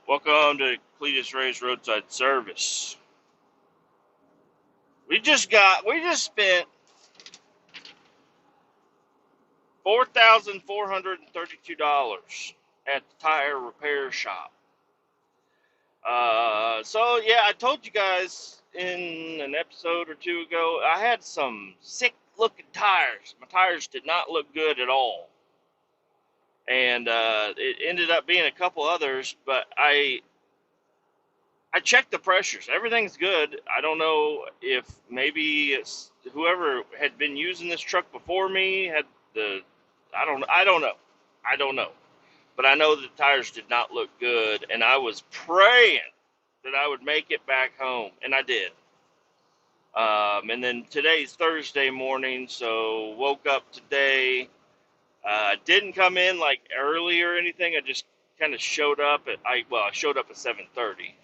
Welcome to Kletus Roadside Service. We just spent $4,432 at the tire repair shop. So yeah, I told you guys in an episode or two ago, I had some sick looking tires. My tires did not look good at all. And it ended up being a couple others, but I checked the pressures. Everything's good. I don't know if maybe it's whoever had been using this truck before me had the. I don't know. But I know the tires did not look good, and I was praying that I would make it back home, and I did. And then today's Thursday morning, so woke up today. Didn't come in like early or anything. I just kind of showed up at I showed up at 7:30.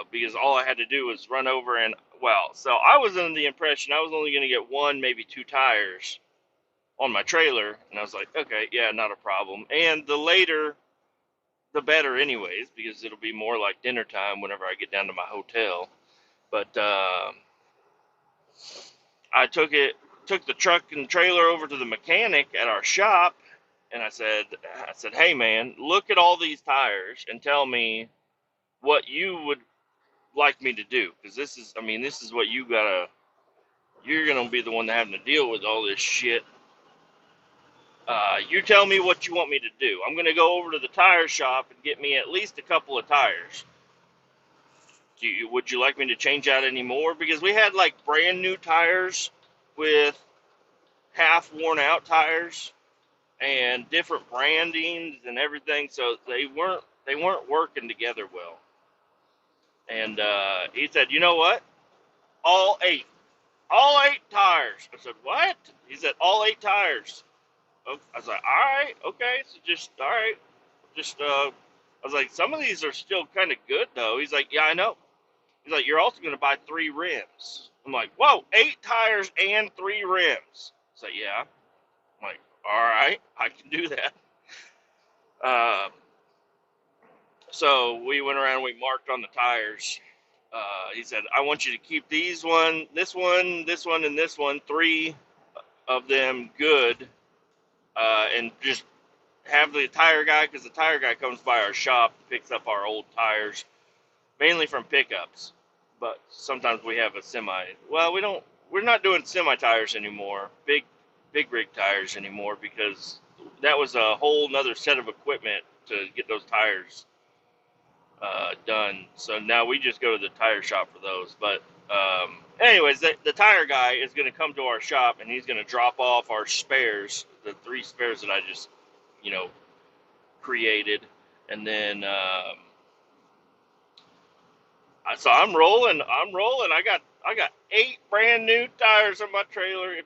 Because all I had to do was run over and, so I was under the impression I was only going to get one, maybe two tires on my trailer, and I was like, okay, yeah, not a problem. And the later, the better anyways, because it'll be more like dinner time whenever I get down to my hotel. But I took the truck and trailer over to the mechanic at our shop, and I said, hey man, look at all these tires and tell me what you would like me to do, because this is what you're gonna be the one having to deal with all this shit. You tell me what you want me to do. I'm gonna go over to the tire shop and get me at least a couple of tires. Would you like me to change out any more? Because we had like brand new tires with half worn out tires and different brandings and everything, so they weren't working together well. And he said, you know what? All eight tires. I said, what? He said, all eight tires. I was like, all right, okay. So all right. I was like, some of these are still kind of good though. He's like, yeah, I know. He's like, you're also going to buy 3 rims. I'm like, whoa, 8 tires and 3 rims. So yeah. I'm like, all right, I can do that. So we went around, we marked on the tires. He said, I want you to keep this one, and this one, 3 of them good, and just have the tire guy, because the tire guy comes by our shop, picks up our old tires, mainly from pickups, but sometimes we have a semi. Well, we're not doing semi tires anymore, big rig tires anymore, because that was a whole nother set of equipment to get those tires done. So now we just go to the tire shop for those. But anyways, the tire guy is going to come to our shop, and he's going to drop off our spares, the 3 spares that I just, created. And then so I'm rolling. I got 8 brand new tires on my trailer. I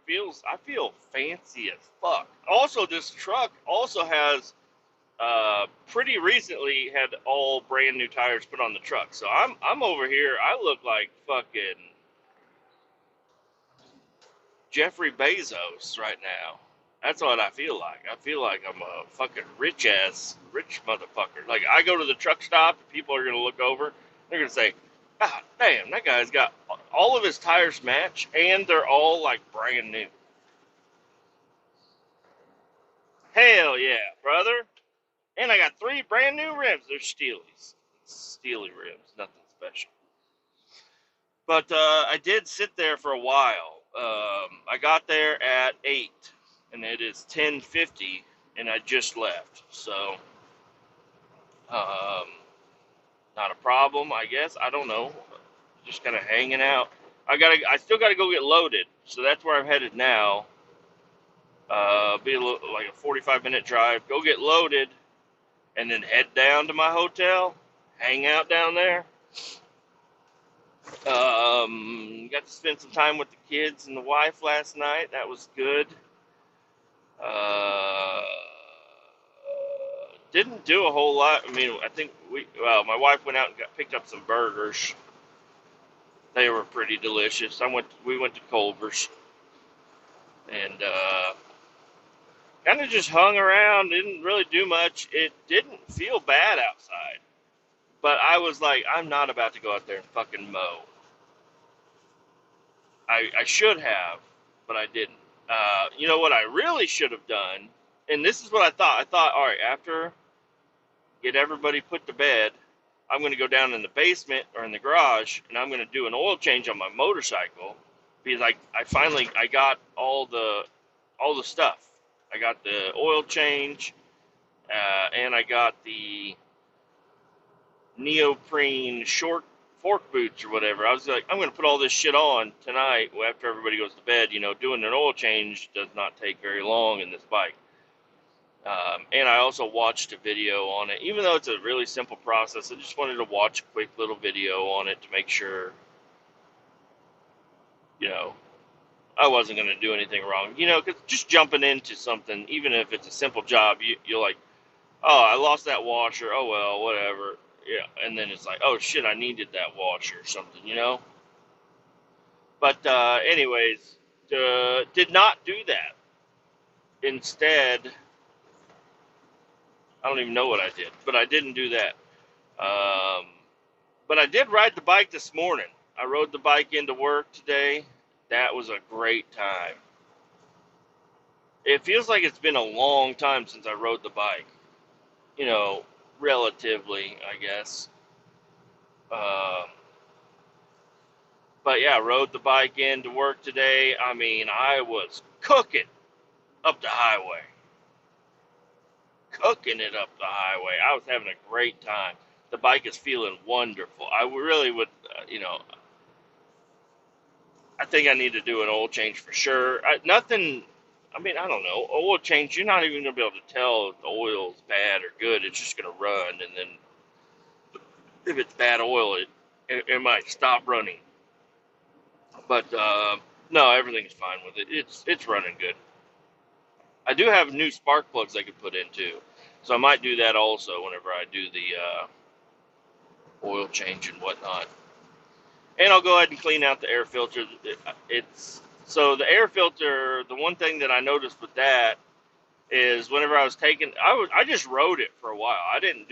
feel fancy as fuck. Also, this truck also has pretty recently had all brand new tires put on the truck. So I'm over here. I look like fucking Jeffrey Bezos right now. That's what I feel like. I feel like I'm a fucking rich motherfucker. Like, I go to the truck stop, and people are gonna look over. They're gonna say, "God damn, that guy's got all of his tires match, and they're all like brand new." Hell yeah, brother! And I got 3 brand new rims. They're Steely rims, nothing special. But I did sit there for a while. I got there at 8, and it is 10:50, and I just left. So, not a problem, I guess. I don't know. Just kind of hanging out. I still gotta go get loaded. So that's where I'm headed now. Be like a 45-minute drive. Go get loaded, and then head down to my hotel. Hang out down there. Got to spend some time with the kids and the wife last night. That was good. Uh, didn't do a whole lot. I mean, I think my wife went out and picked up some burgers. They were pretty delicious. We went to Culver's and kind of just hung around. Didn't really do much. It didn't feel bad outside. But I was like, I'm not about to go out there and fucking mow. I should have, but I didn't. You know what I really should have done? And this is what I thought. I thought, all right, after get everybody put to bed, I'm going to go down in the basement or in the garage, and I'm going to do an oil change on my motorcycle because I got all the stuff. I got the oil change, and I got the neoprene short fork boots or whatever. I was like, I'm going to put all this shit on tonight after everybody goes to bed. You know, doing an oil change does not take very long in this bike. And I also watched a video on it. Even though it's a really simple process, I just wanted to watch a quick little video on it to make sure, you know, I wasn't going to do anything wrong. You know, because just jumping into something, even if it's a simple job, you're like, oh, I lost that washer. Oh, well, whatever. Yeah. And then it's like, oh, shit, I needed that washer or something, you know? But anyways, did not do that. Instead, I don't even know what I did, but I didn't do that. But I did ride the bike this morning. I rode the bike into work today. That was a great time. It feels like it's been a long time since I rode the bike. You know, relatively, I guess. But yeah, rode the bike into work today. I mean, I was cooking up the highway. Cooking it up the highway. I was having a great time. The bike is feeling wonderful. I really would, you know, I think I need to do an oil change for sure. I mean, I don't know. Oil change, you're not even going to be able to tell if the oil's bad or good. It's just going to run. And then if it's bad oil, it might stop running. But no, everything's fine with it. It's running good. I do have new spark plugs I could put in too. So I might do that also whenever I do the oil change and whatnot. And I'll go ahead and clean out the air filter. So the air filter, the one thing that I noticed with that is whenever I was taking, I just rode it for a while. I didn't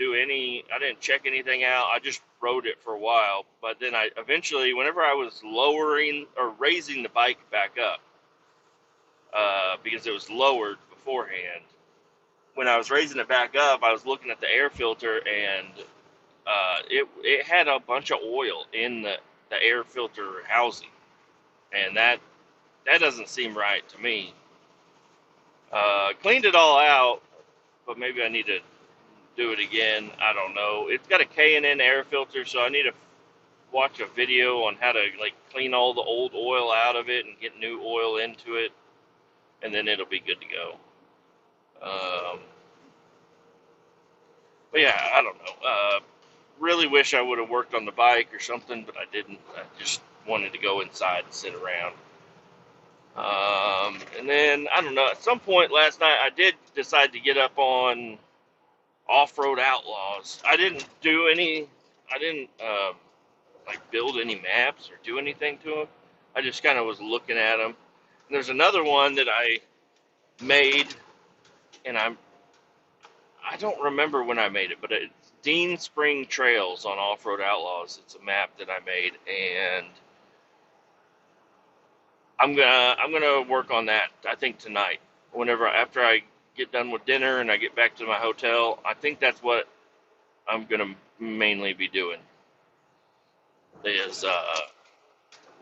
check anything out. I just rode it for a while. But then I eventually, whenever I was lowering or raising the bike back up, because it was lowered beforehand, when I was raising it back up, I was looking at the air filter and it had a bunch of oil in the air filter housing, and that doesn't seem right to me. Cleaned it all out, but maybe I need to do it again. I don't know. It's got a K&N air filter, so I need to watch a video on how to like clean all the old oil out of it and get new oil into it, and then it'll be good to go. But yeah, I don't know. Really wish I would have worked on the bike or something, but I didn't. I just wanted to go inside and sit around. And then, I don't know, at some point last night, I did decide to get up on Off-Road Outlaws. I didn't like build any maps or do anything to them. I just kind of was looking at them. And there's another one that I made, and I don't remember when I made it, but it's Dean Spring Trails on Off-Road Outlaws. It's a map that I made, and I'm gonna work on that. I think tonight, after I get done with dinner and I get back to my hotel, I think that's what I'm gonna mainly be doing. Is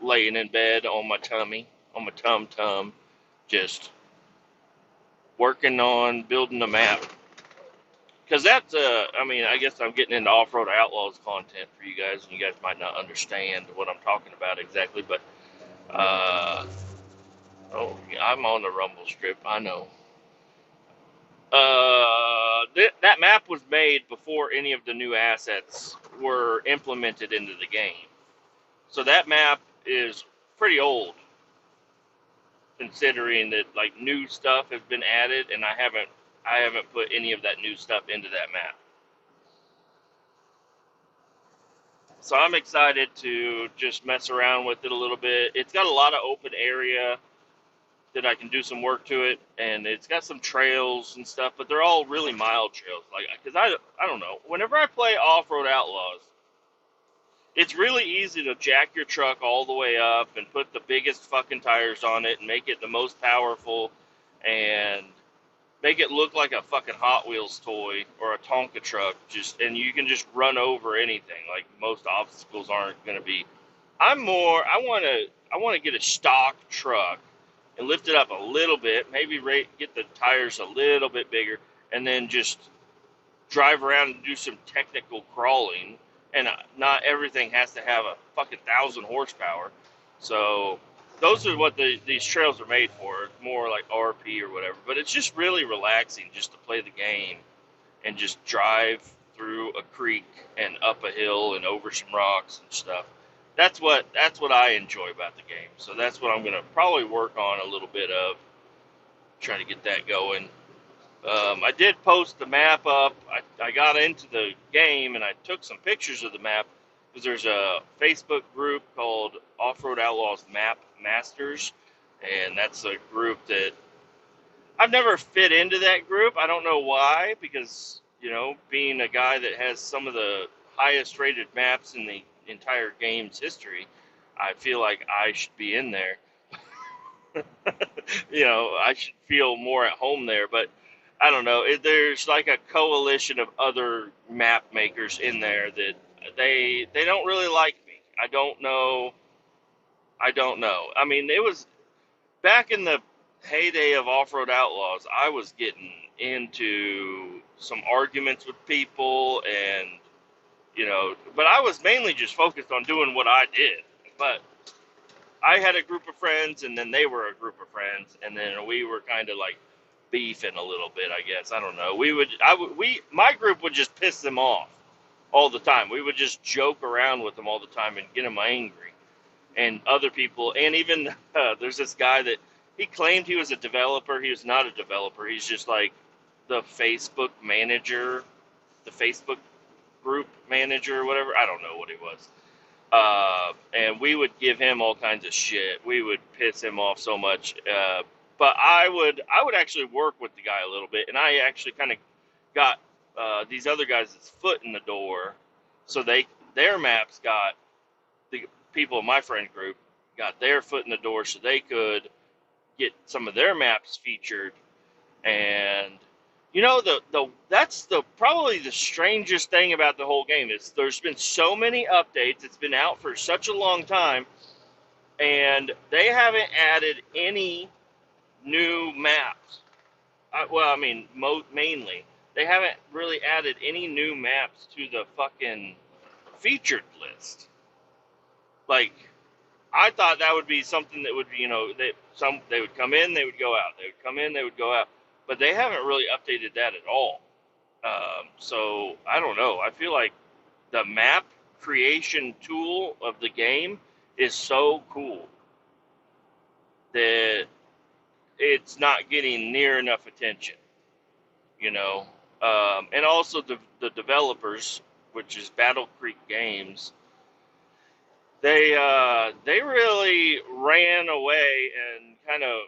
laying in bed on my tummy, on my tum, just working on building a map. Because that's, I mean, I guess I'm getting into Off-Road Outlaws content for you guys, and you guys might not understand what I'm talking about exactly, but, oh, I'm on the Rumble strip, I know. That map was made before any of the new assets were implemented into the game. So that map is pretty old, considering that, like, new stuff has been added, and I haven't put any of that new stuff into that map. So I'm excited to just mess around with it a little bit. It's got a lot of open area. that I can do some work to it, and it's got some trails and stuff, but they're all really mild trails. Like, because I don't know. Whenever I play Off-Road Outlaws, it's really easy to jack your truck all the way up and put the biggest fucking tires on it and make it the most powerful and make it look like a fucking Hot Wheels toy or a Tonka truck. And you can just run over anything. Like, most obstacles aren't going to be. I want to get a stock truck and lift it up a little bit, maybe get the tires a little bit bigger, and then just drive around and do some technical crawling. And not everything has to have a fucking 1,000 horsepower. So those are what these trails are made for. It's more like RP or whatever. But it's just really relaxing just to play the game and just drive through a creek and up a hill and over some rocks and stuff. That's what I enjoy about the game. So that's what I'm gonna probably work on a little bit of, trying to get that going. I did post the map up. I got into the game and I took some pictures of the map because there's a Facebook group called Off-Road Outlaws Map Masters, and that's a group that I've never fit into that group. I don't know why, because, being a guy that has some of the highest rated maps in the entire game's history, I feel like I should be in there. I should feel more at home there, but I don't know. There's like a coalition of other map makers in there that they don't really like me. I don't know. I mean, it was back in the heyday of Off-Road Outlaws. I was getting into some arguments with people, and but I was mainly just focused on doing what I did. But I had a group of friends, and then they were a group of friends, and then we were kind of like beefing a little bit, I guess. I don't know. My group would just piss them off all the time. We would just joke around with them all the time and get them angry. And other people, and even there's this guy that he claimed he was a developer. He was not a developer. He's just like the Facebook manager, the Facebook group manager or whatever. I don't know what he was. And we would give him all kinds of shit. We would piss him off so much. But I would actually work with the guy a little bit, and I actually kind of got these other guys' foot in the door, so their maps got, the people in my friend group got their foot in the door, so they could get some of their maps featured. And that's probably the strangest thing about the whole game is there's been so many updates. It's been out for such a long time, and they haven't added any new maps. Mainly they haven't really added any new maps to the fucking featured list. Like, I thought that would be something that would be, they would come in, they would go out. They would come in, they would go out. But they haven't really updated that at all. So, I don't know. I feel like the map creation tool of the game is so cool that it's not getting near enough attention, and also the developers, which is Battle Creek Games, they really ran away and kind of,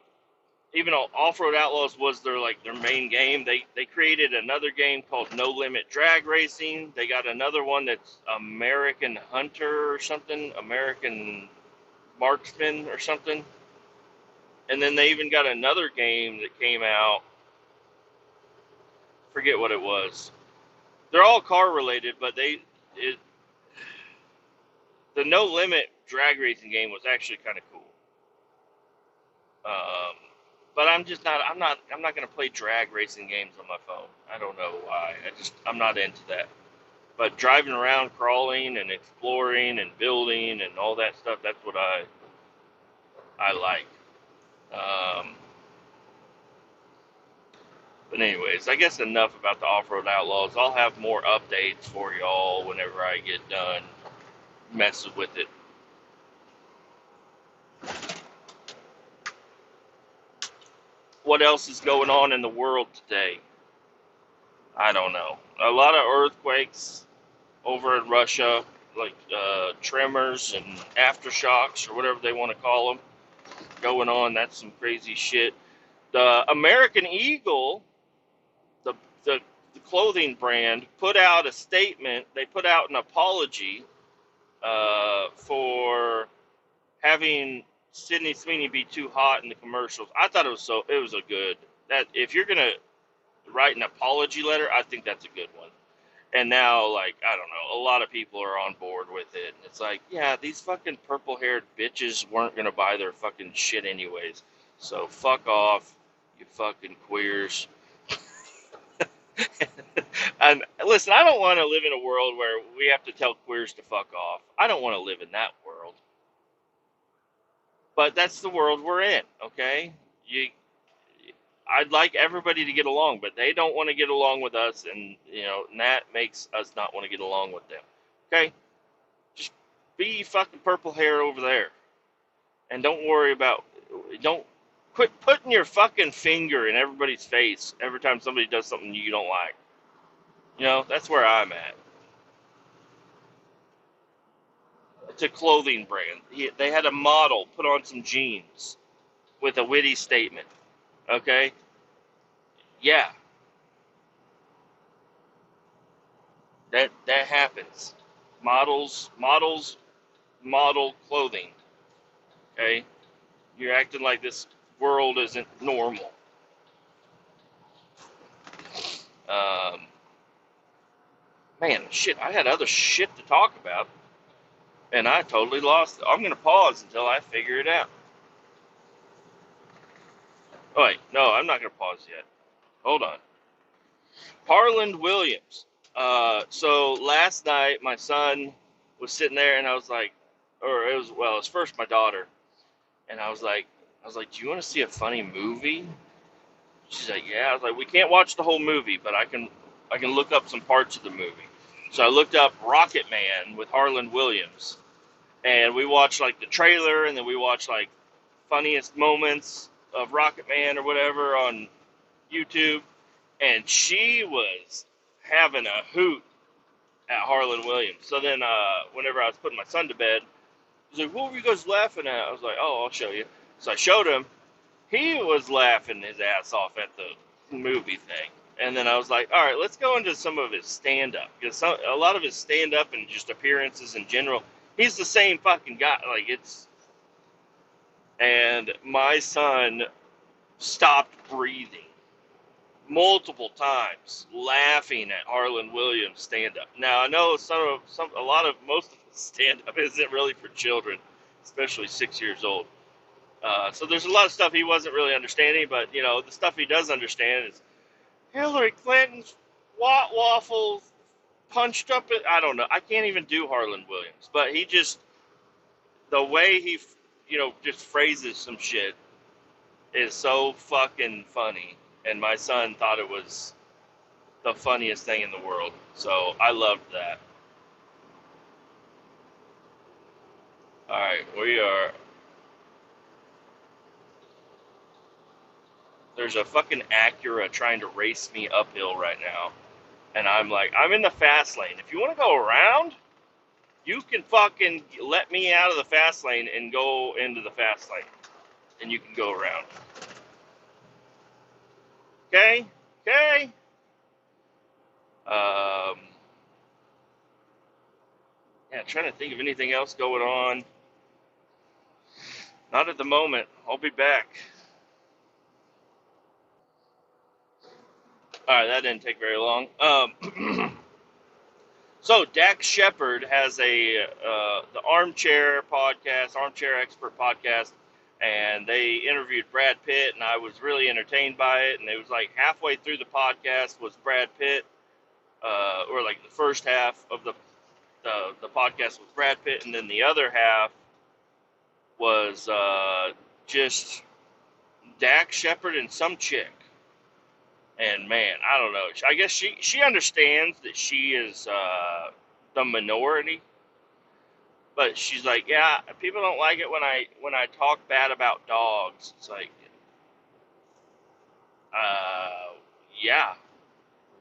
even though Off-Road Outlaws was their main game, they created another game called No Limit Drag Racing. They got another one that's American Hunter or something, American Marksman or something. And then they even got another game that came out. Forget what it was. They're all car related, but the No Limit drag racing game was actually kind of cool. But I'm not going to play drag racing games on my phone. I don't know why. I'm not into that. But driving around, crawling and exploring and building and all that stuff, that's what I like. But anyways, I guess enough about the Off-Road Outlaws. I'll have more updates for y'all whenever I get done messing with it. What else is going on in the world today? I don't know. A lot of earthquakes over in Russia, like tremors and aftershocks or whatever they want to call them. going on. That's some crazy shit. The American Eagle, the, the, the clothing brand, put out a statement. They put out an apology for having Sydney Sweeney be too hot in the commercials. I thought it was a good, that if you're gonna write an apology letter, I think that's a good one. And now, like, I don't know, a lot of people are on board with it. It's like, yeah, these fucking purple-haired bitches weren't gonna buy their fucking shit anyways. So fuck off, you fucking queers. And listen, I don't want to live in a world where we have to tell queers to fuck off. I don't want to live in that world. But that's the world we're in, okay? I'd like everybody to get along, but they don't want to get along with us, and and that makes us not want to get along with them. Okay, just be fucking purple hair over there, and don't worry about. Don't quit putting your fucking finger in everybody's face every time somebody does something you don't like. That's where I'm at. It's a clothing brand. They had a model put on some jeans with a witty statement. Okay, yeah, that happens. Models model clothing. Okay, you're acting like this world isn't normal. Um, Man, shit, I had other shit to talk about, and I totally lost it. I'm gonna pause until I figure it out. Oh wait, no, I'm not gonna pause yet. Hold on. Harland Williams. So last night my son was sitting there, and I was like, or it was first my daughter, and I was like, do you want to see a funny movie? She's like, yeah. I was like, we can't watch the whole movie, but I can look up some parts of the movie. So I looked up Rocket Man with Harland Williams, and we watched like the trailer, and then we watched like funniest moments of Rocket Man or whatever on YouTube, and she was having a hoot at Harland Williams. So then, whenever I was putting my son to bed, he was like, "What were you guys laughing at?" I was like, "Oh, I'll show you." So I showed him. He was laughing his ass off at the movie thing. And then I was like, all right, let's go into some of his stand-up. Because a lot of his stand-up and just appearances in general, he's the same fucking guy. Like, it's... And my son stopped breathing multiple times, laughing at Harland Williams' stand-up. Now, I know most of his stand-up isn't really for children, especially 6 years old. So there's a lot of stuff he wasn't really understanding, but, the stuff he does understand is Hillary Clinton's waffles punched up. I don't know. I can't even do Harland Williams, but the way he, just phrases some shit is so fucking funny. And my son thought it was the funniest thing in the world. So I loved that. All right, there's a fucking Acura trying to race me uphill right now. And I'm like, I'm in the fast lane. If you want to go around, you can fucking let me out of the fast lane and go into the fast lane. And you can go around. Okay? Okay? Yeah, trying to think of anything else going on. Not at the moment. I'll be back. Alright, that didn't take very long. So Dax Shepard has the Armchair podcast, Armchair Expert podcast, and they interviewed Brad Pitt, and I was really entertained by it. And it was like halfway through the podcast was Brad Pitt, or like the first half of the podcast was Brad Pitt, and then the other half was just Dax Shepard and some chick. And man, I don't know. I guess she understands that she is the minority, but she's like, yeah, people don't like it when I talk bad about dogs. It's like, yeah,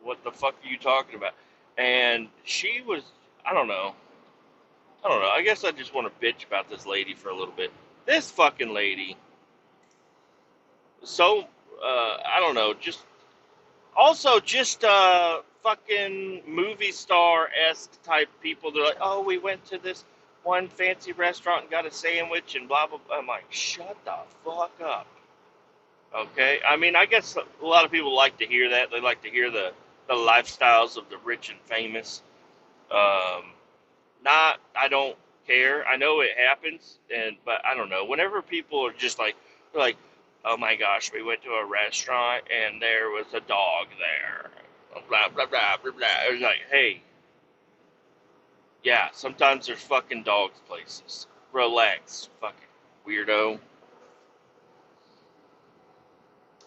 what the fuck are you talking about? And she was, I don't know. I guess I just want to bitch about this lady for a little bit. This fucking lady, so, I don't know, just fucking movie star-esque type people. They're like, oh, we went to this one fancy restaurant and got a sandwich and blah, blah, blah. I'm like, shut the fuck up. Okay? I mean, I guess a lot of people like to hear that. They like to hear the lifestyles of the rich and famous. Um, I don't care. I know it happens, but I don't know. Whenever people are just like, they're like, oh my gosh, we went to a restaurant and there was a dog there. Blah blah blah blah blah. It was like, hey, yeah, sometimes there's fucking dogs places. Relax, fucking weirdo.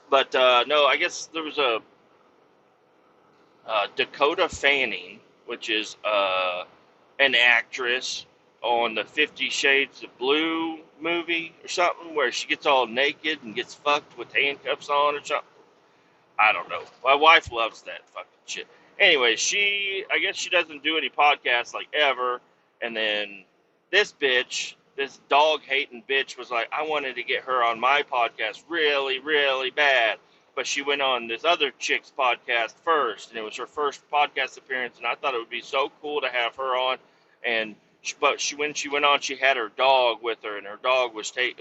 But no, I guess there was a Dakota Fanning, which is an actress on the 50 Shades of Blue movie or something, where she gets all naked and gets fucked with handcuffs on or something. I don't know. My wife loves that fucking shit. Anyway, I guess she doesn't do any podcasts like ever. And then this dog hating bitch was like, I wanted to get her on my podcast really, really bad. But she went on this other chick's podcast first, and it was her first podcast appearance. And I thought it would be so cool to have her on. And when she went on, she had her dog with her, and her dog was they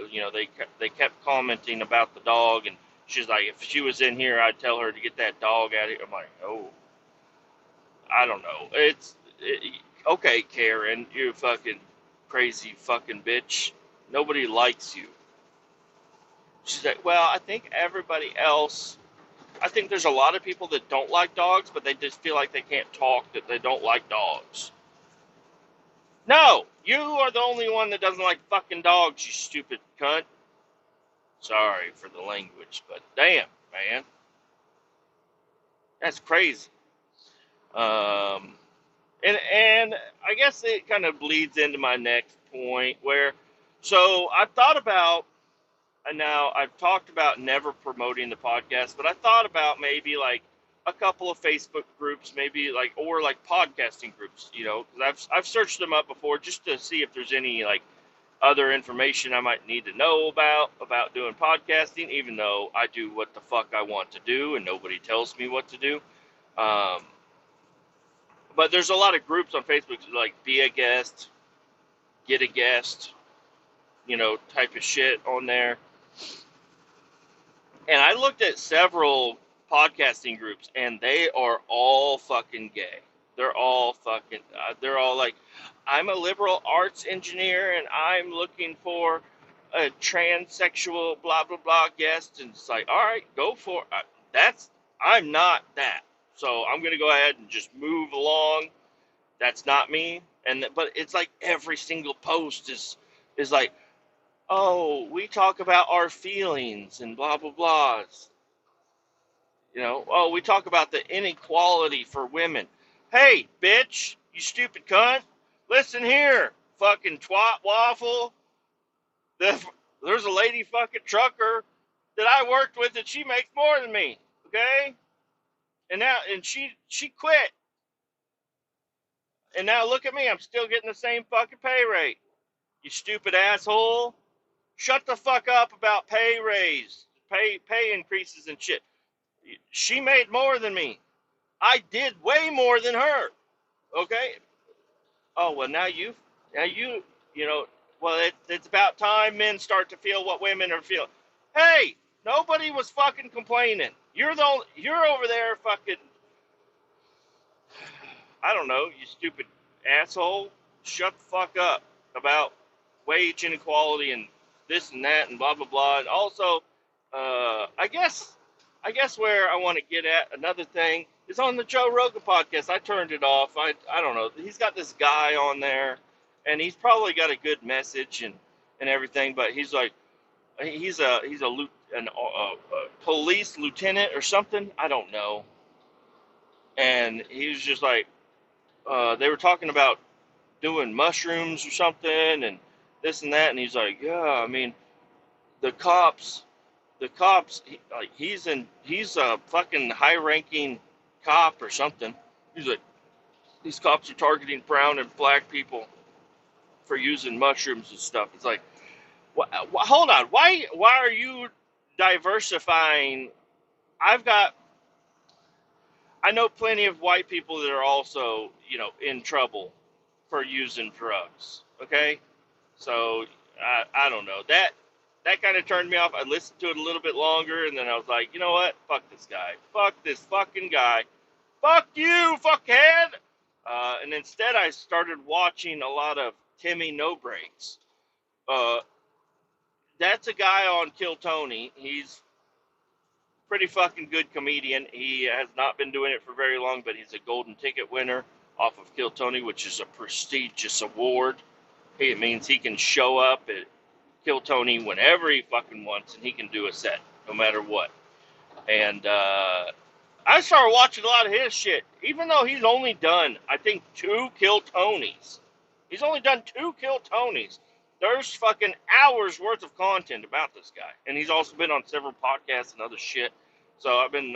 kept commenting about the dog, and she's like, if she was in here, I'd tell her to get that dog out of here. I'm like, oh, I don't know. Okay, Karen, you fucking crazy fucking bitch. Nobody likes you. She's like, well, I think there's a lot of people that don't like dogs, but they just feel like they can't talk that they don't like dogs. No, you are the only one that doesn't like fucking dogs, you stupid cunt. Sorry for the language, but damn, man. That's crazy. Um, and I guess it kind of bleeds into my next point so I've thought about, and now I've talked about never promoting the podcast, but I thought about maybe like a couple of Facebook groups, maybe like podcasting groups, because I've searched them up before just to see if there's any like other information I might need to know about doing podcasting, even though I do what the fuck I want to do and nobody tells me what to do. Um, but there's a lot of groups on Facebook like be a guest, get a guest, type of shit on there. And I looked at several podcasting groups, and they are all fucking gay. They're all like, I'm a liberal arts engineer, and I'm looking for a transsexual blah, blah, blah guest. And it's like, all right, go for it. I'm not that. So I'm going to go ahead and just move along. That's not me. But it's like every single post is like, oh, we talk about our feelings and blah, blah, blah. Oh, we talk about the inequality for women. Hey, bitch, you stupid cunt. Listen here, fucking twat waffle. There's a lady fucking trucker that I worked with and she makes more than me, okay? And she quit. And now look at me, I'm still getting the same fucking pay rate. You stupid asshole. Shut the fuck up about pay increases and shit. She made more than me. I did way more than her. Okay? Oh, well, it's about time men start to feel what women are feeling. Hey, nobody was fucking complaining. You're over there fucking, I don't know, you stupid asshole. Shut the fuck up about wage inequality and this and that and blah, blah, blah. And also, I guess where I want to get at, another thing, is on the Joe Rogan podcast. I turned it off. I don't know. He's got this guy on there, and he's probably got a good message and everything, but he's like, he's a police lieutenant or something. I don't know. And he was just like, they were talking about doing mushrooms or something and this and that, and he's like, yeah, I mean, the cops, he's a fucking high-ranking cop or something. He's like, these cops are targeting brown and black people for using mushrooms and stuff. It's like, Hold on. Why are you diversifying? I've got I know plenty of white people that are also, in trouble for using drugs. Okay, so I don't know that kind of turned me off. I listened to it a little bit longer, and then I was like, you know what? Fuck this guy. Fuck this fucking guy. Fuck you, fuckhead. And instead, I started watching a lot of Timmy No Breaks. Uh, that's a guy on Kill Tony. He's pretty fucking good comedian. He has not been doing it for very long, but he's a golden ticket winner off of Kill Tony, which is a prestigious award. It means he can show up at Kill Tony whenever he fucking wants, and he can do a set no matter what. And I started watching a lot of his shit, even though he's only done, I think, 2 Kill Tonys. He's only done 2 Kill Tonys. There's fucking hours worth of content about this guy, and he's also been on several podcasts and other shit. So I've been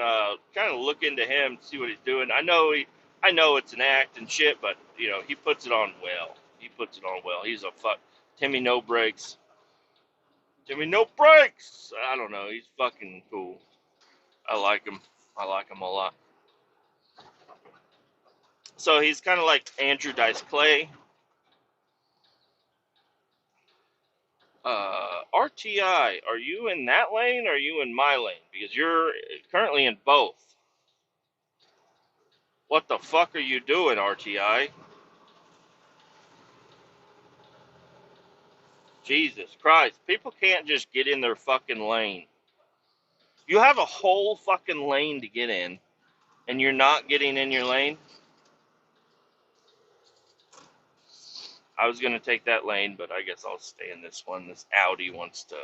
kind of looking to him to see what he's doing. I know it's an act and shit, but he puts it on well. He puts it on well. He's a Timmy No Breaks. Timmy No Breaks. I don't know. He's fucking cool. I like him. I like him a lot. So he's kind of like Andrew Dice Clay. RTI, are you in that lane or are you in my lane? Because you're currently in both. What the fuck are you doing, RTI? Jesus Christ. People can't just get in their fucking lane. You have a whole fucking lane to get in, and you're not getting in your lane? I was going to take that lane, but I guess I'll stay in this one. This Audi wants to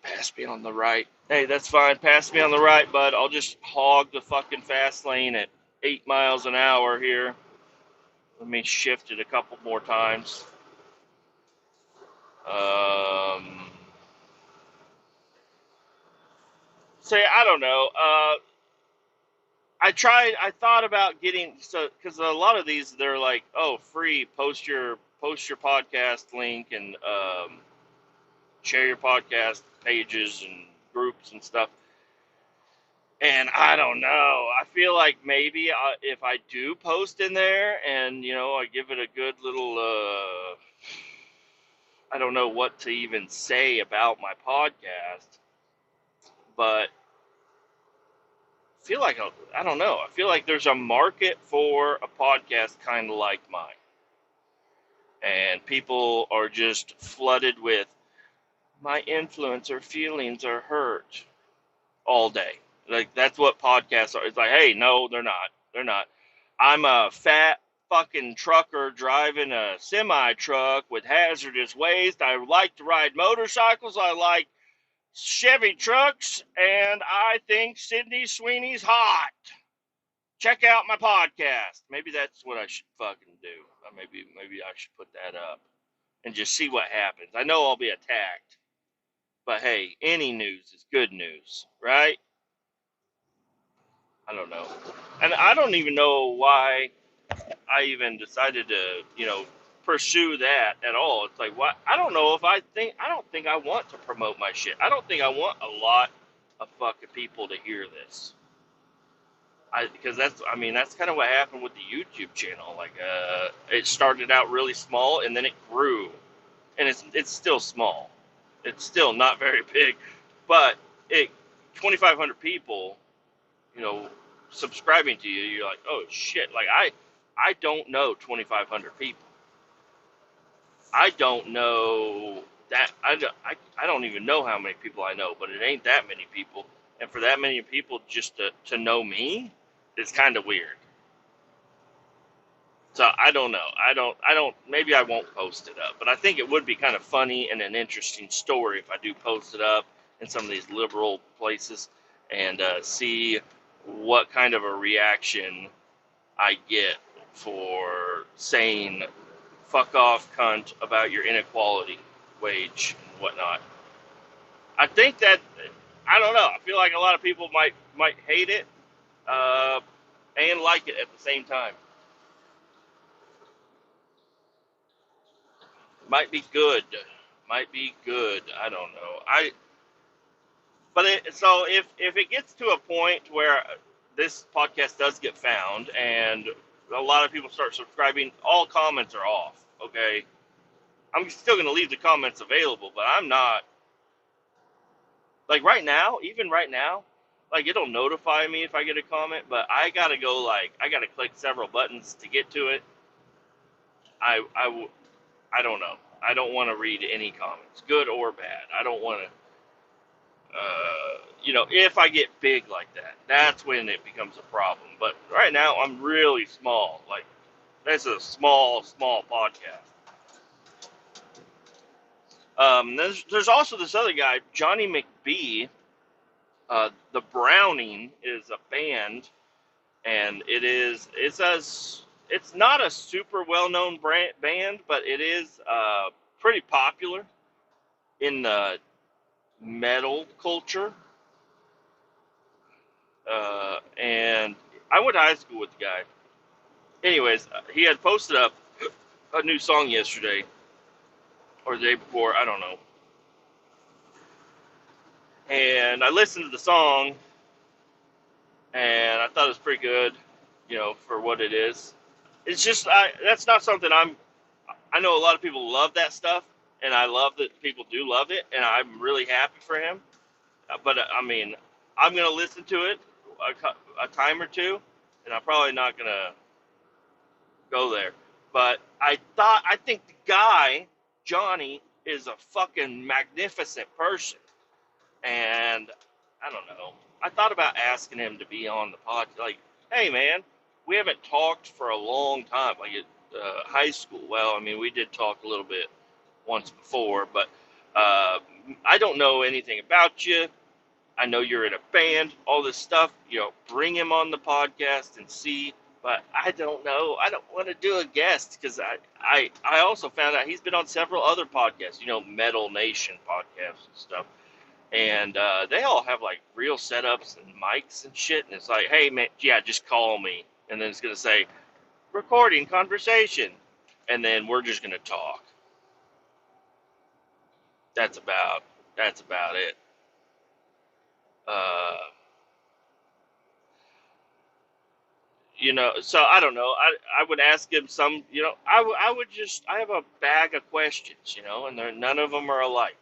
pass me on the right. Hey, that's fine. Pass me on the right, bud. I'll just hog the fucking fast lane at 8 miles an hour here. Let me shift it a couple more times. Say, I don't know. I thought about getting, because a lot of these, they're like, oh, free, post your podcast link and share your podcast pages and groups and stuff. And I don't know. I feel like maybe if I do post in there and, I give it a good little, I don't know what to even say about my podcast, but I don't know. I feel like there's a market for a podcast kind of like mine. And people are just flooded with, my influencer feelings are hurt all day. Like, that's what podcasts are. It's like, hey, no, they're not. They're not. I'm a fat fucking trucker driving a semi-truck with hazardous waste. I like to ride motorcycles. I like Chevy trucks. And I think Sydney Sweeney's hot. Check out my podcast. Maybe that's what I should fucking do. Maybe I should put that up and just see what happens. I know I'll be attacked. But hey, any news is good news, right? I don't know. And I don't even know why I even decided to, pursue that at all. It's like, what? I don't know if I don't think I want to promote my shit. I don't think I want a lot of fucking people to hear this. Because that's kind of what happened with the YouTube channel. Like, it started out really small and then it grew. And it's still small. It's still not very big, but 2,500 people, subscribing to you, you're like, oh shit, like I don't know 2,500 people. I don't know that, I don't even know how many people I know, but it ain't that many people. And for that many people just to know me, it's kind of weird. So I don't know. Maybe I won't post it up, but I think it would be kind of funny and an interesting story if I do post it up in some of these liberal places and see what kind of a reaction I get for saying fuck off cunt about your inequality wage and whatnot. I think that, I don't know. I feel like a lot of people might hate it and like it at the same time. Might be good. Might be good. I don't know. So if it gets to a point where this podcast does get found and a lot of people start subscribing, all comments are off. Okay, I'm still gonna leave the comments available, but I'm not like right now. Even right now, like it'll notify me if I get a comment, but I gotta go I gotta click several buttons to get to it. I don't know. I don't want to read any comments, good or bad. I don't want to. If I get big like that, that's when it becomes a problem. But right now, I'm really small. Like, that's a small, small podcast. There's also this other guy, Johnny McBee. The Browning is a band, and it's not a super well-known band, but it is pretty popular in the metal culture. And I went to high school with the guy. Anyways, he had posted up a new song yesterday or the day before, I don't know. And I listened to the song, and I thought it was pretty good, for what it is. It's just that's not something I know a lot of people love that stuff, and I love that people do love it, and I'm really happy for him. But I mean, I'm gonna listen to it a time or two, and I'm probably not gonna go there. But I think the guy, Johnny, is a fucking magnificent person. And I don't know. I thought about asking him to be on the pod. Like, hey, man, we haven't talked for a long time. Like at high school. Well, I mean, we did talk a little bit once before, but I don't know anything about you. I know you're in a band, all this stuff, bring him on the podcast and see. But I don't know. I don't want to do a guest because I also found out he's been on several other podcasts, Metal Nation podcasts and stuff. And they all have like real setups and mics and shit. And it's like, hey, man, yeah, just call me. And then it's going to say, recording conversation. And then we're just going to talk. That's about it. So I don't know. I would ask him some, I have a bag of questions, and none of them are alike,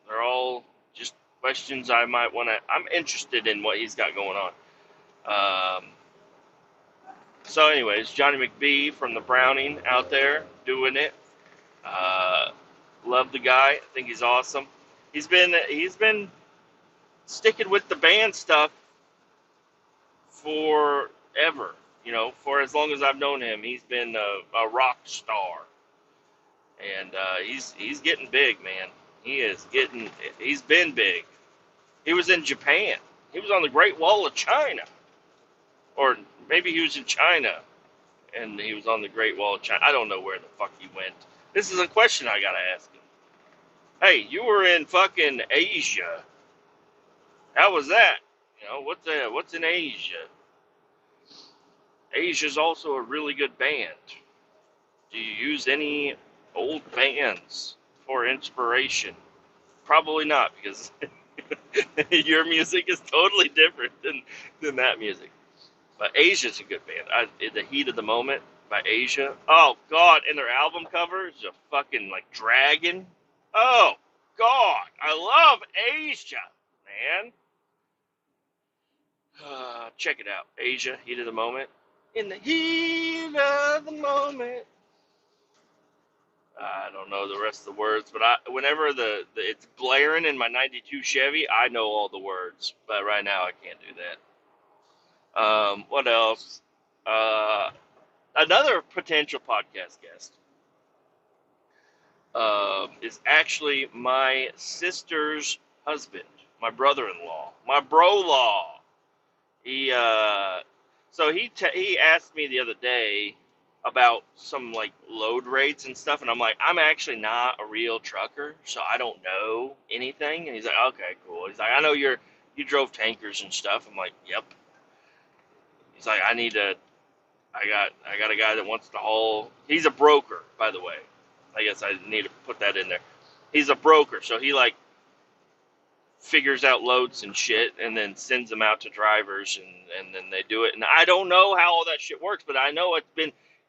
they're all just questions I might want to, I'm interested in what he's got going on. So anyways, Johnny McBee from the Browning out there doing it. Love the guy. I think he's awesome. He's been sticking with the band stuff forever. For as long as I've known him, he's been a rock star, and he's getting big, man. He's been big. He was in Japan. He was on the Great Wall of China, or maybe he was in China, and he was on the Great Wall of China. I don't know where the fuck he went. This is a question I gotta ask him. Hey, you were in fucking Asia. How was that? What's in Asia? Asia's also a really good band. Do you use any old bands for inspiration? Probably not, because your music is totally different than that music. But Asia's a good band. The Heat of the Moment by Asia. Oh, God, and their album cover is a fucking, dragon. Oh, God, I love Asia, man. Check it out. Asia, Heat of the Moment. In the heat of the moment. I don't know the rest of the words, but whenever it's blaring in my 92 Chevy, I know all the words. But right now I can't do that. What else? Another potential podcast guest is actually my sister's husband, my brother-in-law, my bro-law. He asked me the other day about some load rates and stuff, and I'm like, I'm actually not a real trucker, so I don't know anything. And he's like, okay, cool. He's like, I know you drove tankers and stuff. I'm like, yep. He's like, I got a guy that wants to haul. He's a broker, by the way. I guess I need to put that in there. He's a broker, so he like figures out loads and shit, and then sends them out to drivers, and then they do it. And I don't know how all that shit works, but I know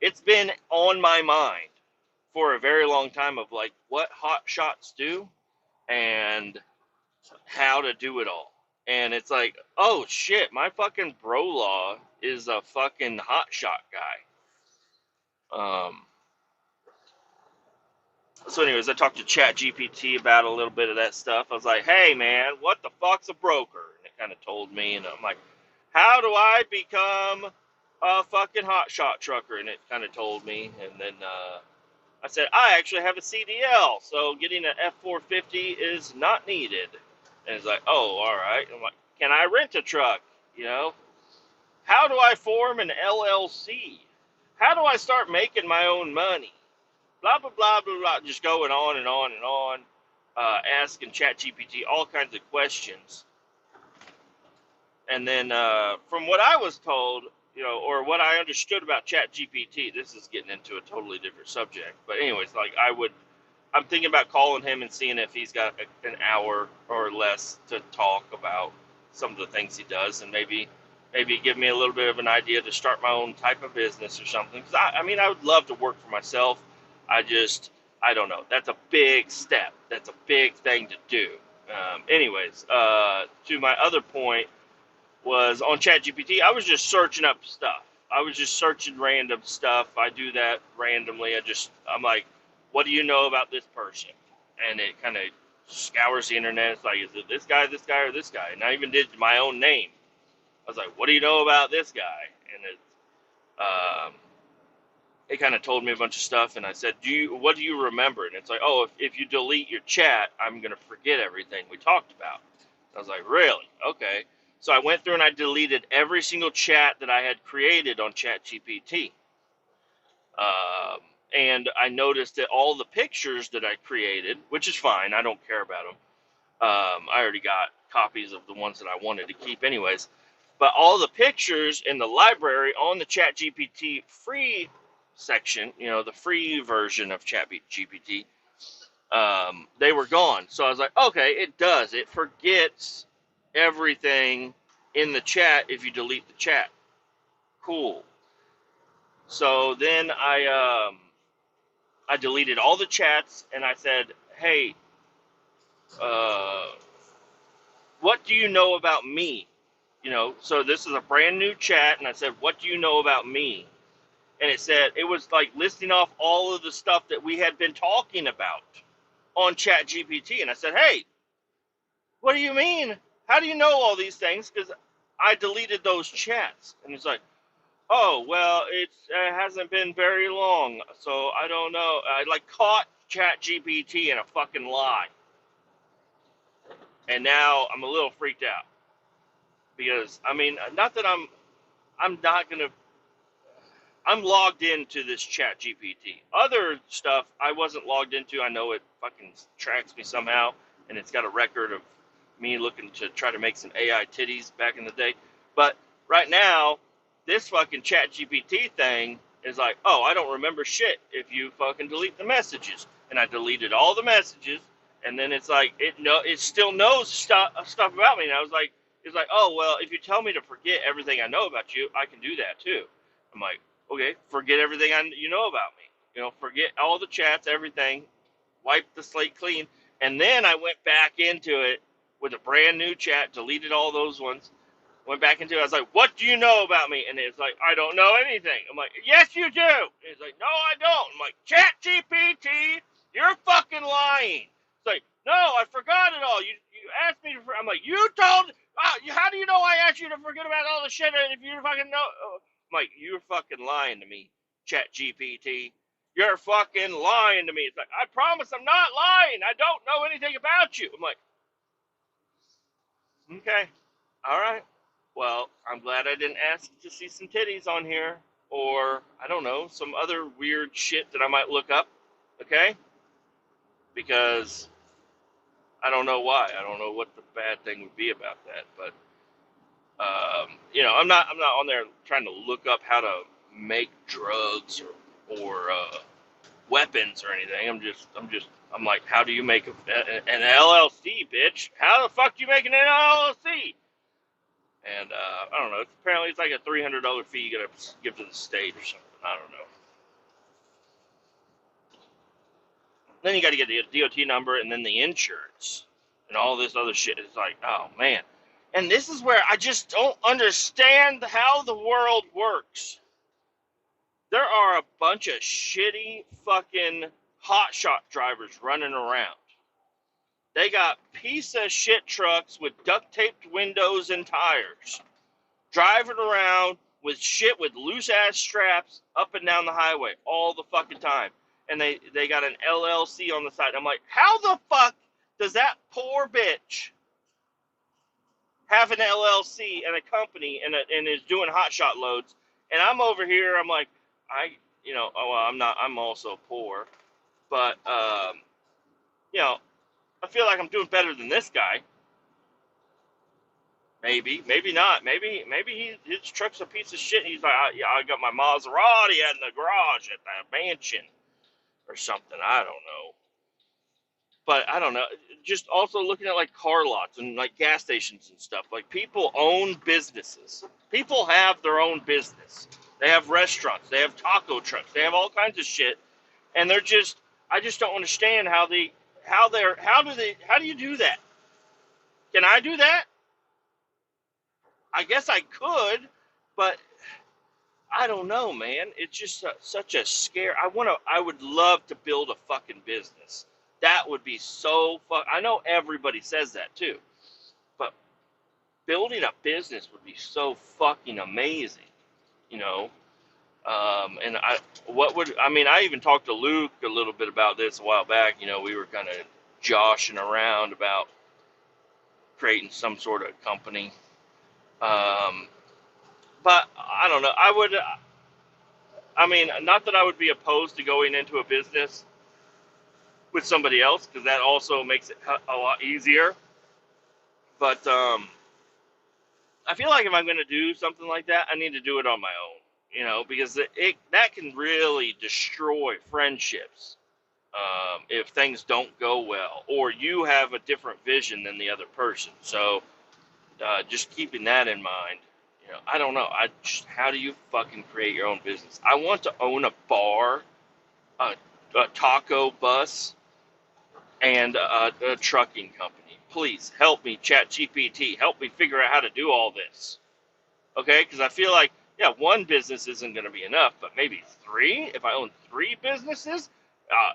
it's been on my mind for a very long time of like what hot shots do and how to do it all. And it's like, oh shit, my fucking bro-law is a fucking hot shot guy. So anyways, I talked to Chat GPT about a little bit of that stuff. I was like, hey man, what the fuck's a broker? And it kind of told me, and I'm like, how do I become a fucking hotshot trucker? And it kind of told me, and then I said, I actually have a CDL, so getting an F450 is not needed. And it's like, oh, all right. I'm like, can I rent a truck? You know, how do I form an LLC? How do I start making my own money? Blah, blah, blah, blah, blah. Just going on and on and on, asking ChatGPT all kinds of questions. And then from what I was told, you know, or what I understood about ChatGPT, this is getting into a totally different subject. But anyways, like I'm thinking about calling him and seeing if he's got an hour or less to talk about some of the things he does, and maybe give me a little bit of an idea to start my own type of business or something. Because I mean, I would love to work for myself. I don't know. That's a big step. That's a big thing to do. Anyways, to my other point was on ChatGPT, I was just searching up stuff. I was just searching random stuff. I do that randomly. I'm like, what do you know about this person? And it kind of scours the internet. It's like, is it this guy, or this guy? And I even did my own name. I was like, what do you know about this guy? And it kind of told me a bunch of stuff, and I said, what do you remember? And it's like, oh, if you delete your chat, I'm going to forget everything we talked about. I was like, really? Okay. So I went through and I deleted every single chat that I had created on ChatGPT. And I noticed that all the pictures that I created, which is fine, I don't care about them. I already got copies of the ones that I wanted to keep anyways. But all the pictures in the library on the ChatGPT free section, you know, the free version of ChatGPT, they were gone. So I was like, okay, it does. It forgets everything in the chat if you delete the chat. Cool. So then I deleted all the chats, and I said, hey, what do you know about me? You know, so this is a brand new chat, and I said, what do you know about me? And it was like listing off all of the stuff that we had been talking about on ChatGPT. And I said, hey, what do you mean? How do you know all these things? Because I deleted those chats. And it's like, oh, well, it hasn't been very long, so I don't know. I like caught ChatGPT in a fucking lie. And now I'm a little freaked out. Because, I mean, not that I'm not going to, I'm logged into this ChatGPT. Other stuff I wasn't logged into. I know it fucking tracks me somehow, and it's got a record of me looking to try to make some AI titties back in the day. But right now, this fucking ChatGPT thing is like, oh, I don't remember shit if you fucking delete the messages. And I deleted all the messages, and then it's like, it still knows stuff about me. And I was like, it's like, oh, well, if you tell me to forget everything I know about you, I can do that too. I'm like, okay, forget everything you know about me. You know, forget all the chats, everything, wipe the slate clean. And then I went back into it with a brand new chat, deleted all those ones, went back into it. I was like, what do you know about me? And it's like, I don't know anything. I'm like, yes, you do. And it's like, no, I don't. I'm like, ChatGPT, you're fucking lying. It's like, no, I forgot it all. You asked me to, I'm like, how do you know I asked you to forget about all the shit if you fucking know? I'm like, you're fucking lying to me, ChatGPT. You're fucking lying to me. It's like, I promise I'm not lying. I don't know anything about you. I'm like, okay, all right. Well, I'm glad I didn't ask to see some titties on here, or, I don't know, some other weird shit that I might look up, okay? Because I don't know why. I don't know what the bad thing would be about that, but, you know, I'm not on there trying to look up how to make drugs or weapons or anything. I'm like, how do you make an LLC, bitch? How the fuck do you make an LLC? And I don't know. Apparently, it's like a $300 fee you gotta give to the state or something. I don't know. Then you got to get the DOT number and then the insurance and all this other shit. It's like, oh man. And this is where I just don't understand how the world works. There are a bunch of shitty fucking hotshot drivers running around. They got piece of shit trucks with duct taped windows and tires, driving around with shit with loose ass straps up and down the highway all the fucking time. And they got an LLC on the side. I'm like, how the fuck does that poor bitch have an LLC and a company and is doing hotshot loads? And I'm over here, I'm like, I'm also poor, but, I feel like I'm doing better than this guy. Maybe not. Maybe his truck's a piece of shit. He's like, I got my Maserati in the garage at the mansion or something. I don't know. But I don't know. Just also looking at like car lots and like gas stations and stuff. Like people own businesses. People have their own business. They have restaurants. They have taco trucks. They have all kinds of shit. And I just don't understand how do you do that? Can I do that? I guess I could, but I don't know, man. It's just such a scare. I would love to build a fucking business. That would be so fun. I know everybody says that too, but building a business would be so fucking amazing, you know. I even talked to Luke a little bit about this a while back. You know, we were kind of joshing around about creating some sort of company. But I don't know. Not that I would be opposed to going into a business with somebody else, because that also makes it a lot easier. But I feel like if I'm going to do something like that, I need to do it on my own, because that can really destroy friendships if things don't go well, or you have a different vision than the other person. So just keeping that in mind. I don't know. How do you fucking create your own business? I want to own a bar, a taco bus, and a trucking company. Please help me, ChatGPT. Help me figure out how to do all this. Okay? Because I feel like, one business isn't going to be enough, but maybe three? If I own three businesses, I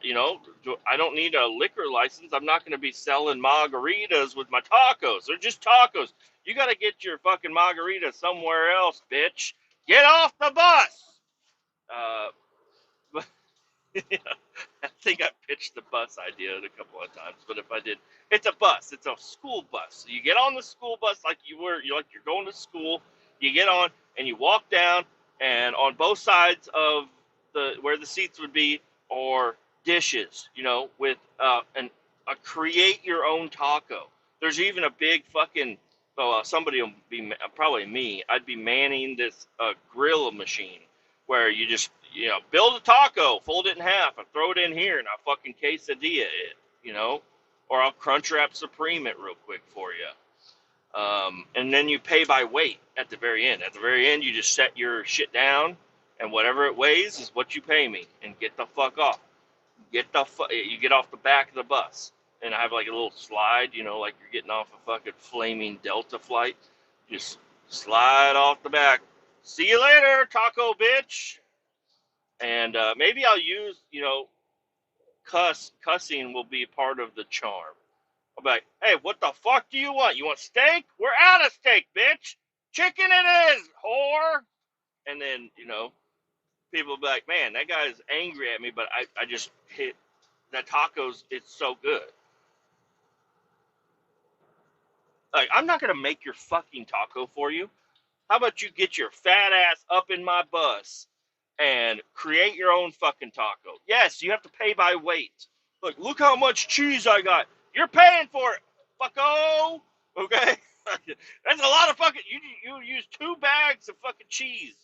don't need a liquor license. I'm not going to be selling margaritas with my tacos. They're just tacos. You got to get your fucking margarita somewhere else, bitch. Get off the bus. But I think I pitched the bus idea a couple of times, but if I did, it's a bus. It's a school bus. So you get on the school bus like you're going to school. You get on and you walk down, and on both sides of where the seats would be are dishes, with a create your own taco. There's even a big fucking somebody will be, probably me. I'd be manning this grill machine where you just build a taco, fold it in half, and throw it in here, and I'll fucking quesadilla it, or I'll crunch wrap supreme it real quick for you. And then you pay by weight at the very end. At the very end, you just set your shit down, and whatever it weighs is what you pay me, and get the fuck off. You get off the back of the bus, and I have like a little slide, like you're getting off a fucking flaming Delta flight. Just slide off the back. See you later, taco bitch. And maybe I'll use, cussing will be part of the charm. I'll be like, hey, what the fuck do you want? You want steak? We're out of steak, bitch. Chicken it is, whore. And then, people will be like, man, that guy's angry at me, but I just hit the tacos. It's so good. Like, I'm not going to make your fucking taco for you. How about you get your fat ass up in my bus and create your own fucking taco? Yes, you have to pay by weight. Look how much cheese I got. You're paying for it, fucko. Okay? That's a lot of fucking... You use 2 bags of fucking cheese.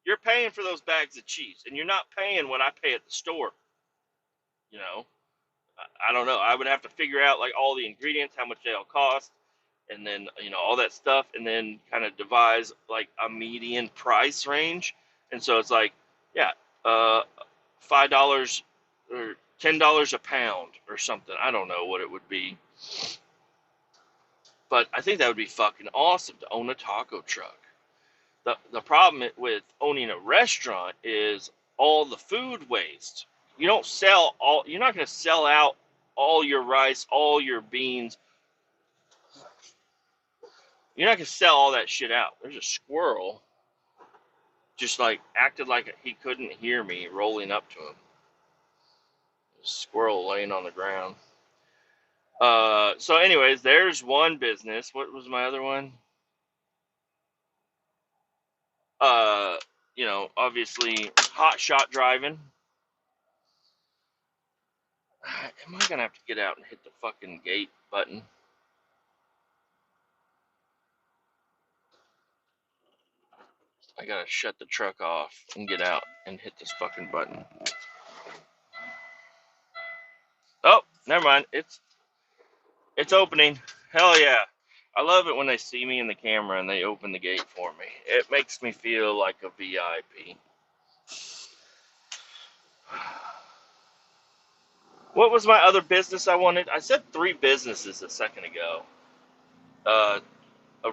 You're paying for those bags of cheese. And you're not paying what I pay at the store. You know, I don't know. I would have to figure out like all the ingredients, how much they all cost, and then all that stuff, and then kind of devise like a median price range. And so it's like, yeah, uh, $5 or $10 a pound or something. I don't know what it would be, but I think that would be fucking awesome to own a taco truck. The problem with owning a restaurant is all the food waste. You don't sell all. You're not going to sell out all your rice, all your beans. You're not going to sell all that shit out. There's a squirrel just like acted like he couldn't hear me rolling up to him. A squirrel laying on the ground. So anyways, there's one business. What was my other one? Obviously hot shot driving. Am I gonna have to get out and hit the fucking gate button? I gotta shut the truck off and get out and hit this fucking button. Oh, never mind. It's opening. Hell yeah. I love it when they see me in the camera and they open the gate for me. It makes me feel like a VIP. What was my other business I wanted? I said 3 businesses a second ago. A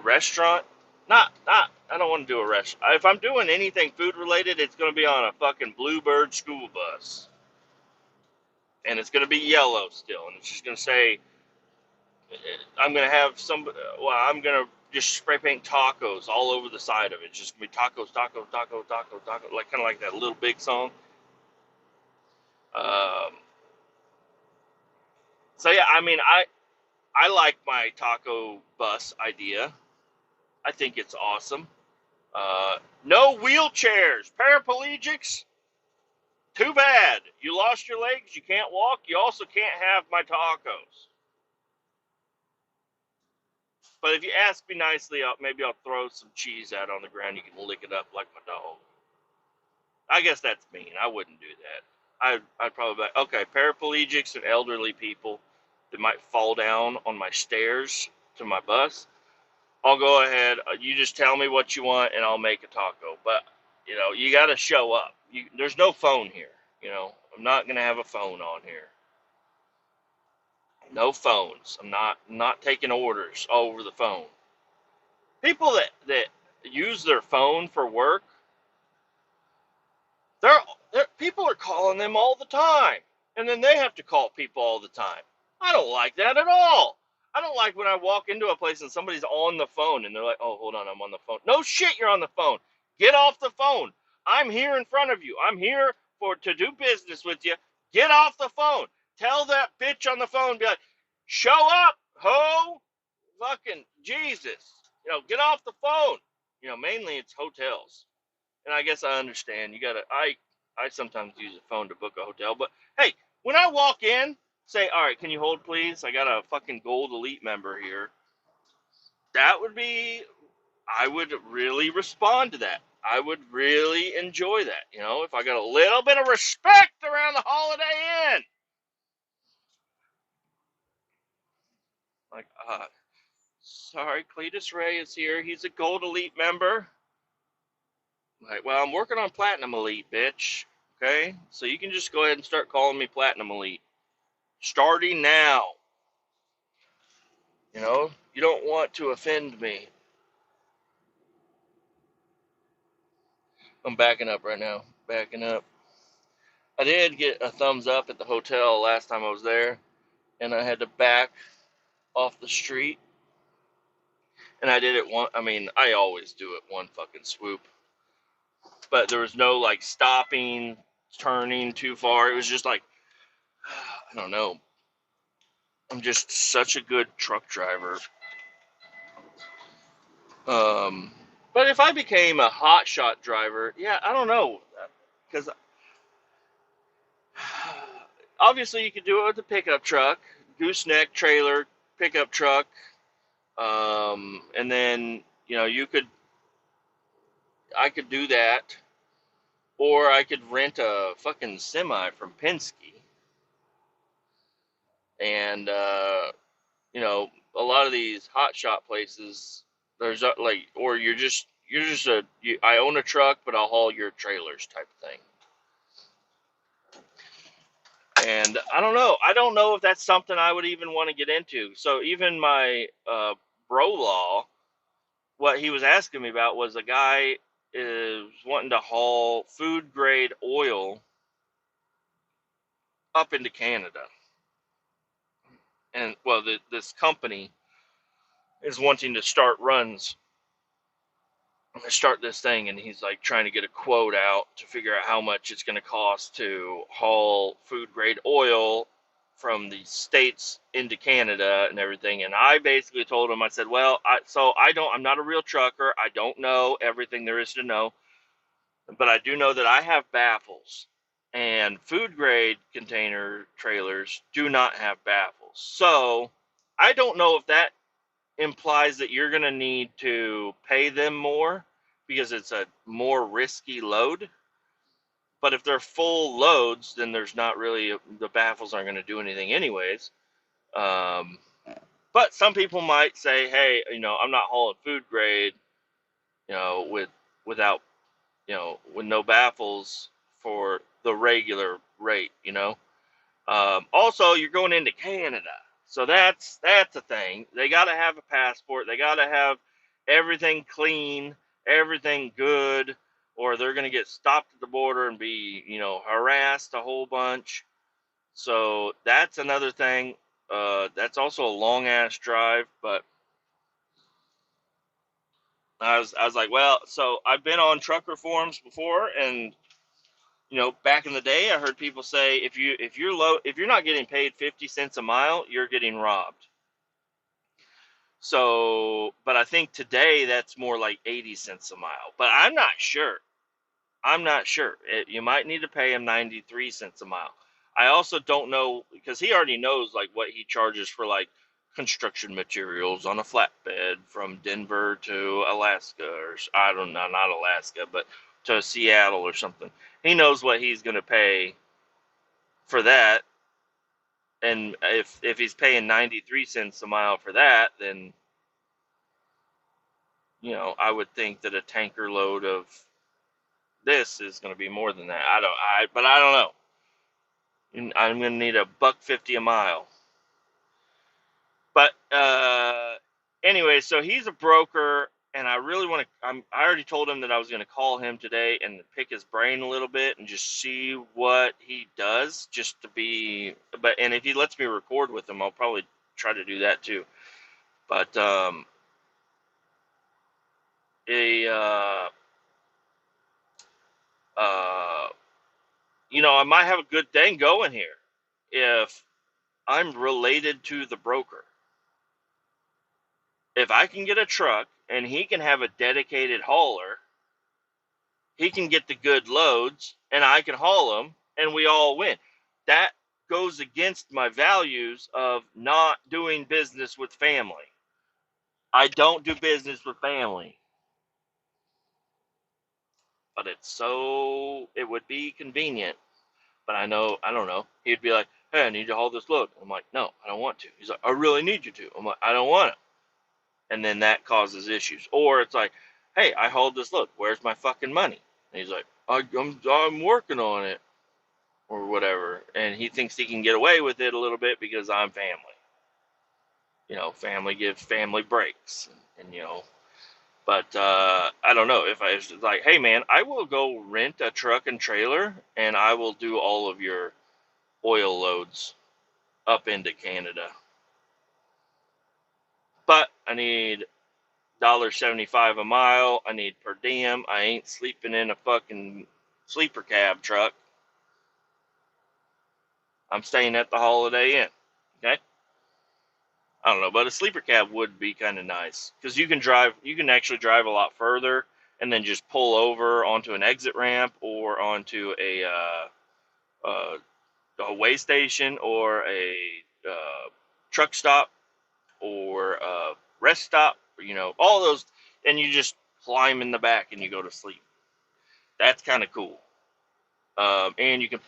restaurant? Not. I don't want to do a restaurant. If I'm doing anything food related, it's going to be on a fucking Bluebird school bus. And it's going to be yellow still. And it's just going to say, I'm going to have I'm going to just spray paint tacos all over the side of it. It's just going to be tacos, tacos, tacos, tacos, tacos. Like, kind of like that Little Big song. Um, so yeah, I mean, I like my taco bus idea. I think it's awesome. No wheelchairs, paraplegics. Too bad. You lost your legs. You can't walk. You also can't have my tacos. But if you ask me nicely, maybe I'll throw some cheese out on the ground. You can lick it up like my dog. I guess that's mean. I wouldn't do that. I'd probably be like, okay, paraplegics and elderly people that might fall down on my stairs to my bus. I'll go ahead. You just tell me what you want, and I'll make a taco. But you got to show up. There's no phone here. I'm not gonna have a phone on here. No phones. I'm not taking orders over the phone. People that use their phone for work, people are calling them all the time, and then they have to call people all the time. I don't like that at all. I don't like when I walk into a place and somebody's on the phone and they're like, "Oh, hold on, I'm on the phone." No shit, you're on the phone. Get off the phone. I'm here in front of you. I'm here to do business with you. Get off the phone. Tell that bitch on the phone, be like, "Show up, ho, fucking Jesus." Get off the phone. Mainly it's hotels. And I guess I understand. I sometimes use a phone to book a hotel, but hey, when I walk in, say, "All right, can you hold, please? I got a fucking Gold Elite member here." I would really respond to that. I would really enjoy that. If I got a little bit of respect around the Holiday Inn. Like, sorry, Kletus Ray is here. He's a Gold Elite member. Like, well, I'm working on Platinum Elite, bitch. Okay? So you can just go ahead and start calling me Platinum Elite. Starting now. You don't want to offend me. I'm backing up right now. Backing up. I did get a thumbs up at the hotel last time I was there, and I had to back off the street. And I did it I always do it one fucking swoop. But there was no like stopping, turning too far. It was just like, I don't know. I'm just such a good truck driver. But if I became a hotshot driver, yeah, I don't know, because obviously you could do it with a pickup truck, gooseneck trailer, pickup truck, and then I could do that, or I could rent a fucking semi from Penske And a lot of these hot shot places, there's like, or I own a truck, but I'll haul your trailers type of thing. And I don't know. I don't know if that's something I would even want to get into. So even my bro-law, what he was asking me about was a guy is wanting to haul food grade oil up into Canada. And well, this company is wanting to start this thing, and he's like trying to get a quote out to figure out how much it's going to cost to haul food grade oil from the States into Canada and everything. And I basically told him, I said, well, I'm not a real trucker. I don't know everything there is to know, but I do know that I have baffles, and food grade container trailers do not have baffles. So I don't know if that implies that you're going to need to pay them more because it's a more risky load. But if they're full loads, then there's not really, the baffles aren't going to do anything anyways. Um, but some people might say, hey, I'm not hauling food grade, without, with no baffles for the regular rate. Also, you're going into Canada, so that's a thing. They got to have a passport. They got to have everything clean, everything good, or they're going to get stopped at the border and be, harassed a whole bunch. So that's another thing. That's also a long ass drive, but I was like, well, so I've been on trucker forums before, and back in the day, I heard people say if you're not getting paid 50 cents a mile, you're getting robbed. So, but I think today that's more like 80 cents a mile. But I'm not sure. You might need to pay him 93 cents a mile. I also don't know, because he already knows like what he charges for like construction materials on a flatbed from Denver to Alaska, or I don't know, not Alaska, but to Seattle or something. He knows what he's going to pay for that. And if he's paying 93 cents a mile for that, then I would think that a tanker load of this is going to be more than that. But I don't know. I'm going to need $1.50 a mile. But anyway, so he's a broker, and I really want to. I already told him that I was going to call him today and pick his brain a little bit and just see what he does, just to be. And if he lets me record with him, I'll probably try to do that too. But a I might have a good thing going here if I'm related to the broker. If I can get a truck and he can have a dedicated hauler, he can get the good loads and I can haul them and we all win. That goes against my values of not doing business with family. I don't do business with family. But it would be convenient. But I don't know. He'd be like, hey, I need to haul this load. I'm like, no, I don't want to. He's like, I really need you to. I'm like, I don't want to. And then that causes issues. Or it's like, hey, I hauled this load. Where's my fucking money? And he's like, I'm working on it, or whatever. And he thinks he can get away with it a little bit because I'm family. Family gives family breaks, and. But I don't know if I was like, hey man, I will go rent a truck and trailer, and I will do all of your oil loads up into Canada. But I need $1.75 a mile. I need per diem. I ain't sleeping in a fucking sleeper cab truck. I'm staying at the Holiday Inn. Okay? I don't know, but a sleeper cab would be kind of nice because you can actually drive a lot further and then just pull over onto an exit ramp or onto a way station or a truck stop or a rest stop, all those, and you just climb in the back and you go to sleep. That's kind of cool. And you can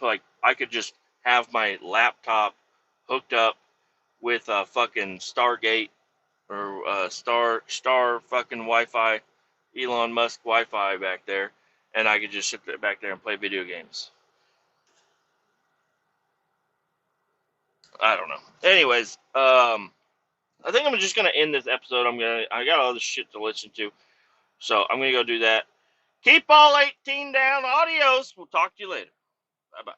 I could just have my laptop hooked up with fucking Stargate or Star fucking Wi-Fi, Elon Musk Wi-Fi back there, and I could just sit there back there and play video games. I don't know. Anyways, I think I'm just gonna end this episode. I got all this shit to listen to, so I'm gonna go do that. Keep all 18 down. Adios. We'll talk to you later. Bye bye.